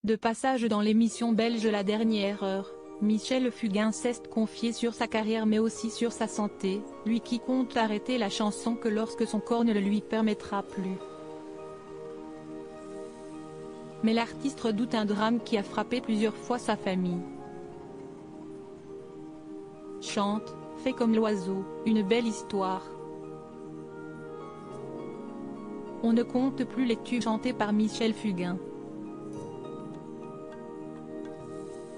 De passage dans l'émission belge La Dernière Heure, Michel Fugain s'est confié sur sa carrière mais aussi sur sa santé, lui qui compte arrêter la chanson que lorsque son corps ne le lui permettra plus. Mais l'artiste redoute un drame qui a frappé plusieurs fois sa famille. Chante, fais comme l'oiseau, une belle histoire. On ne compte plus les tubes chantés par Michel Fugain.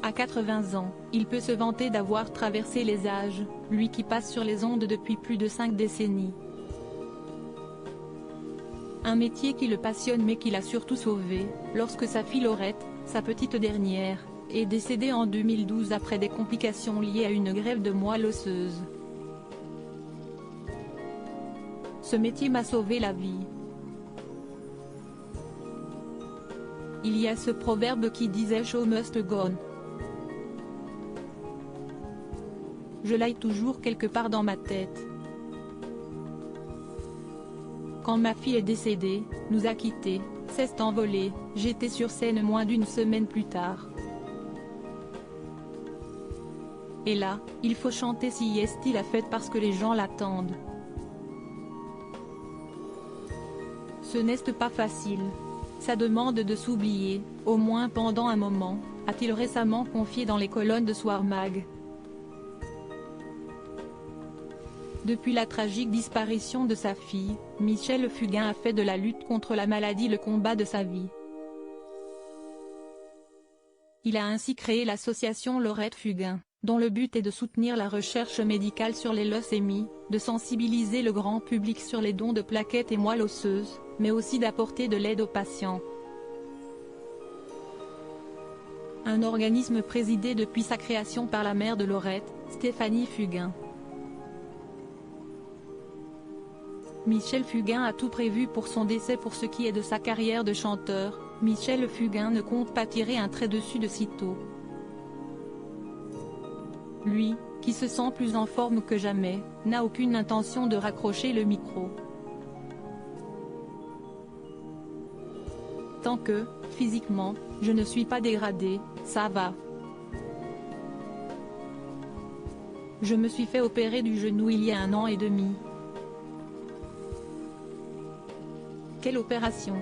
À 80 ans, il peut se vanter d'avoir traversé les âges, lui qui passe sur les ondes depuis plus de 5 décennies. Un métier qui le passionne mais qui l'a surtout sauvé, lorsque sa fille Laurette, sa petite dernière, est décédée en 2012 après des complications liées à une greffe de moelle osseuse. Ce métier m'a sauvé la vie. Il y a ce proverbe qui disait « Show must go on ». Je l'ai toujours quelque part dans ma tête. Quand ma fille est décédée, nous a quittés, s'est envolée, j'étais sur scène moins d'une semaine plus tard. Et là, il faut chanter Si est-il la fête parce que les gens l'attendent. Ce n'est pas facile. Ça demande de s'oublier, au moins pendant un moment, a-t-il récemment confié dans les colonnes de Soir Mag. Depuis la tragique disparition de sa fille, Michel Fugain a fait de la lutte contre la maladie le combat de sa vie. Il a ainsi créé l'association Laurette Fugain, dont le but est de soutenir la recherche médicale sur les leucémies, de sensibiliser le grand public sur les dons de plaquettes et moelle osseuse, mais aussi d'apporter de l'aide aux patients. Un organisme présidé depuis sa création par la mère de Laurette, Stéphanie Fugain. Michel Fugain a tout prévu pour son décès. Pour ce qui est de sa carrière de chanteur, Michel Fugain ne compte pas tirer un trait dessus de sitôt. Lui, qui se sent plus en forme que jamais, n'a aucune intention de raccrocher le micro. Tant que, physiquement, je ne suis pas dégradé, ça va. Je me suis fait opérer du genou il y a 1 an et demi. Quelle opération!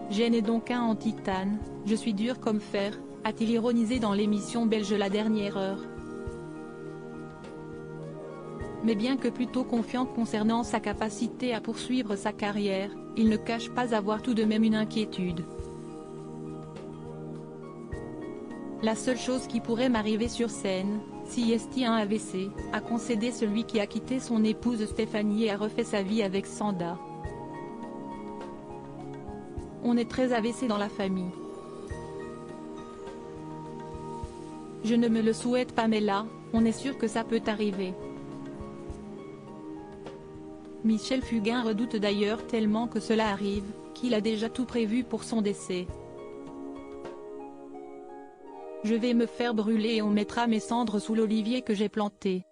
J'ai né donc un en titane, je suis dur comme fer, a-t-il ironisé dans l'émission belge La Dernière Heure. Mais bien que plutôt confiant concernant sa capacité à poursuivre sa carrière, il ne cache pas avoir tout de même une inquiétude. La seule chose qui pourrait m'arriver sur scène, si est un AVC, a concédé celui qui a quitté son épouse Stéphanie et a refait sa vie avec Sanda. On est très AVC dans la famille. Je ne me le souhaite pas mais là, on est sûr que ça peut arriver. Michel Fugain redoute d'ailleurs tellement que cela arrive, qu'il a déjà tout prévu pour son décès. Je vais me faire brûler et on mettra mes cendres sous l'olivier que j'ai planté.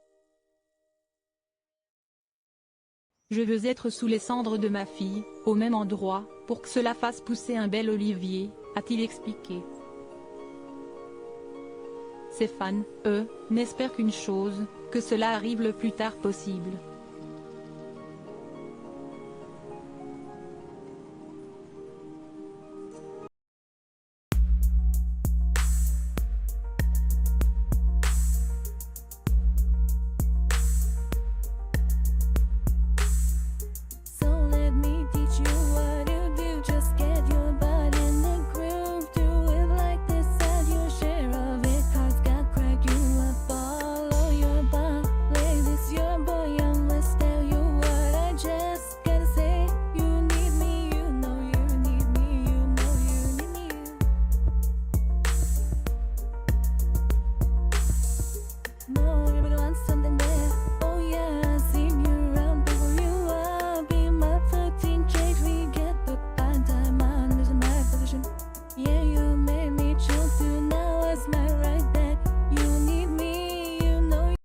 Je veux être sous les cendres de ma fille, au même endroit, pour que cela fasse pousser un bel olivier, a-t-il expliqué. Ses fans, eux, n'espèrent qu'une chose, que cela arrive le plus tard possible.